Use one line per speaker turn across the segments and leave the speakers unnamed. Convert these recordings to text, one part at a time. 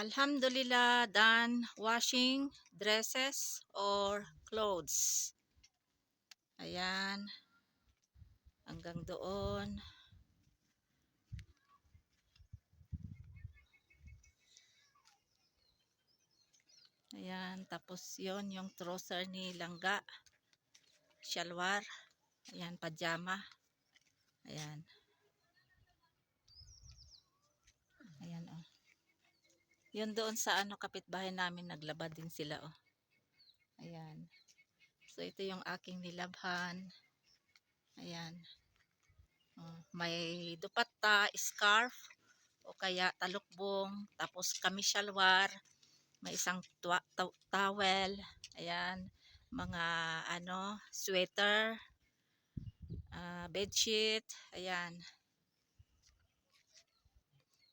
Alhamdulillah, done washing dresses or clothes. Ayan, hanggang doon. Ayan, tapos yon yung trouser ni Langga, shalwar. Ayan, pajama. Ayan. Ayan, oh. Yun doon sa kapitbahay namin, naglaba din sila, oh. Ayan. So, ito yung aking nilabhan. Ayan. Oh, may dupatta, scarf, o kaya talukbong, tapos kamishalwar, may isang towel, ayan, mga sweater, bedsheet, ayan.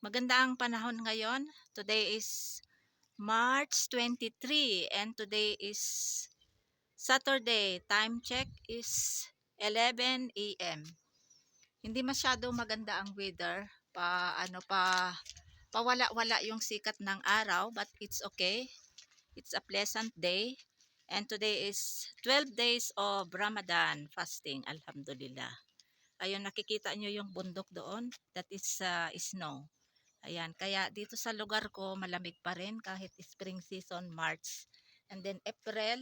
Maganda ang panahon ngayon. Today is March 23 and today is Saturday. Time check is 11 a.m. Hindi masyado maganda ang weather. Pawala-wala yung sikat ng araw, but it's okay. It's a pleasant day. And today is 12 days of Ramadan fasting. Alhamdulillah. Ayun, nakikita nyo yung bundok doon. That is snow. Ayan, kaya dito sa lugar ko malamig pa rin kahit spring season, March. And then April,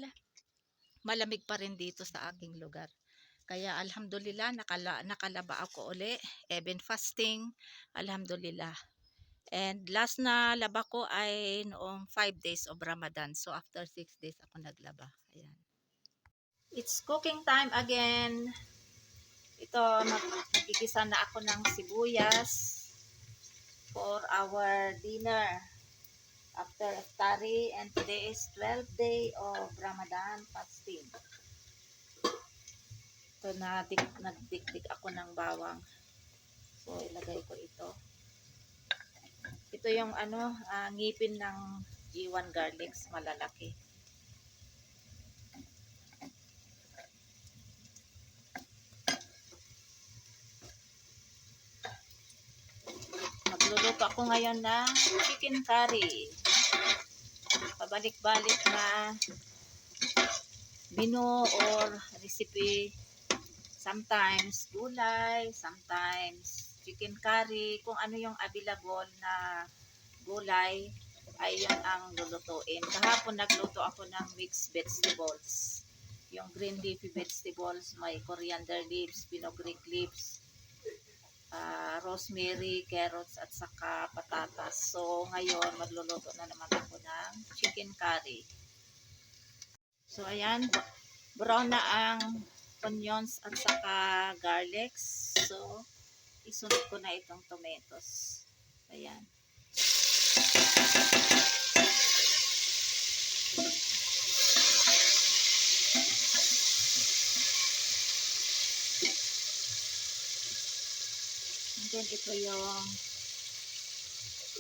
malamig pa rin dito sa aking lugar. Kaya alhamdulillah, nakalaba ako uli. Even fasting, alhamdulillah. And last na laba ko ay noong 5 days of Ramadan. So after 6 days ako naglaba. Ayan. It's cooking time again. Ito, nagigisa na ako ng sibuyas for our dinner after iftari, and today is 12th day of Ramadan fasting. Ito, nagdikdik ako ng bawang. So ilagay ko ito. Ito yung ngipin ng G1 garlics, malalaki. Magluluto ako ngayon ng chicken curry. Pabalik-balik na menu or recipe. Sometimes gulay, sometimes chicken curry. Kung ano yung available na gulay, ay yun ang lulutuin. Kahapon nagluto ako ng mixed vegetables. Yung green leafy vegetables, may coriander leaves, fenugreek leaves, rosemary, carrots, at saka patatas. So, ngayon, magluluto na naman ako ng chicken curry. So, ayan, brown na ang onions at saka garlics. So, isunod ko na itong tomatoes. Ayan. And then, ito yung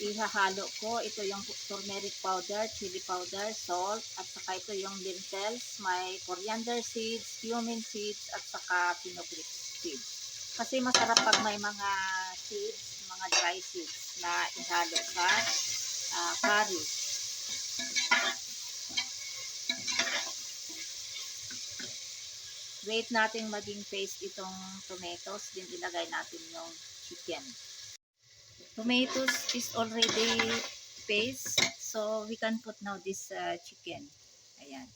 ihahalo ko. Ito yung turmeric powder, chili powder, salt, at saka ito yung lentils, may coriander seeds, cumin seeds, at saka fenugreek seeds. Kasi masarap pag may mga seeds, mga dry seeds na ihalo sa curry. Wait natin maging paste itong tomatoes, din ilagay natin yung chicken. Tomatoes is already paste, so we can put now this chicken. Ayan.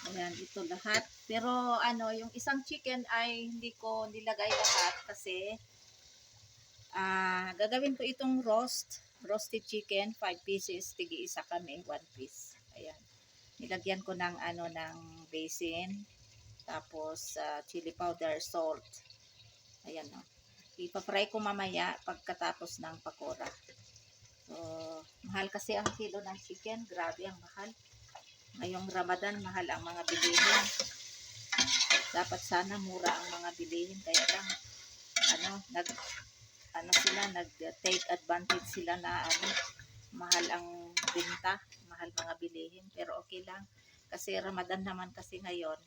Ayan, ito lahat. Pero yung isang chicken ay hindi ko nilagay lahat kasi gagawin ko itong roasted chicken, 5 pieces, tigi-isa kami, 1 piece. Ayan. Nilagyan ko ng ng basin, tapos chili powder, salt. Ayan, no. Ipapry ko mamaya pagkatapos ng pakora. So, mahal kasi ang kilo ng chicken. Grabe ang mahal. Ngayong Ramadan, mahal ang mga bilihin. Dapat sana mura ang mga bilihin. Kaya lang, nag-take advantage sila na mahal ang binta, mahal mga bilihin. Pero okay lang. Kasi Ramadan naman kasi ngayon,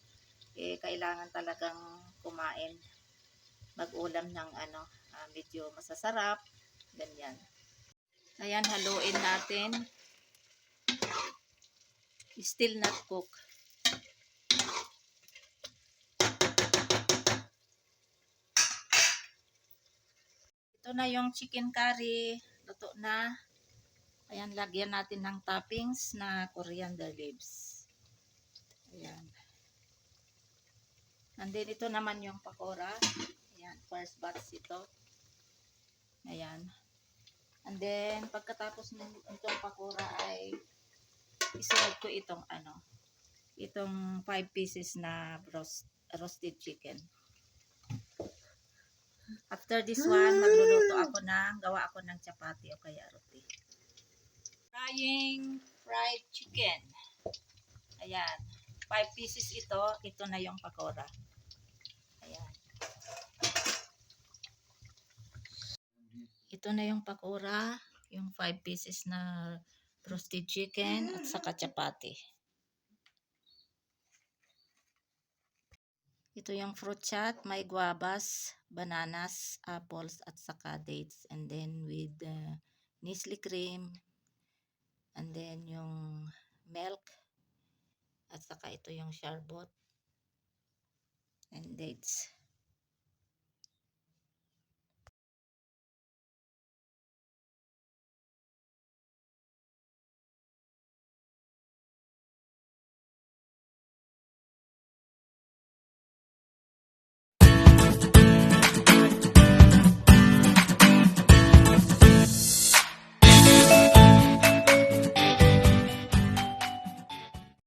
kailangan talagang kumain. Mag-ulam ng medyo masasarap. Ganyan. Ayan, haluin natin. Still not cook. Ito na yung chicken curry. Luto na. Ayan, lagyan natin ng toppings na coriander leaves. Ayan. And then, ito naman yung pakora. Ayan, first batch ito. Ayan. And then, pagkatapos ng itong pakora ay isunod ko itong itong 5 pieces na roasted chicken. After this one, gawa ako ng chapati o kaya roti. Fried chicken. Ayan. 5 pieces ito. Ito na yung pakora. Ayan. Ito na yung pakora. Yung 5 pieces na roasted chicken at saka chapati. Ito yung fruit chat. May guavas, bananas, apples at saka dates. And then with Nestle cream. And then yung milk. At saka ito yung sherbet and dates.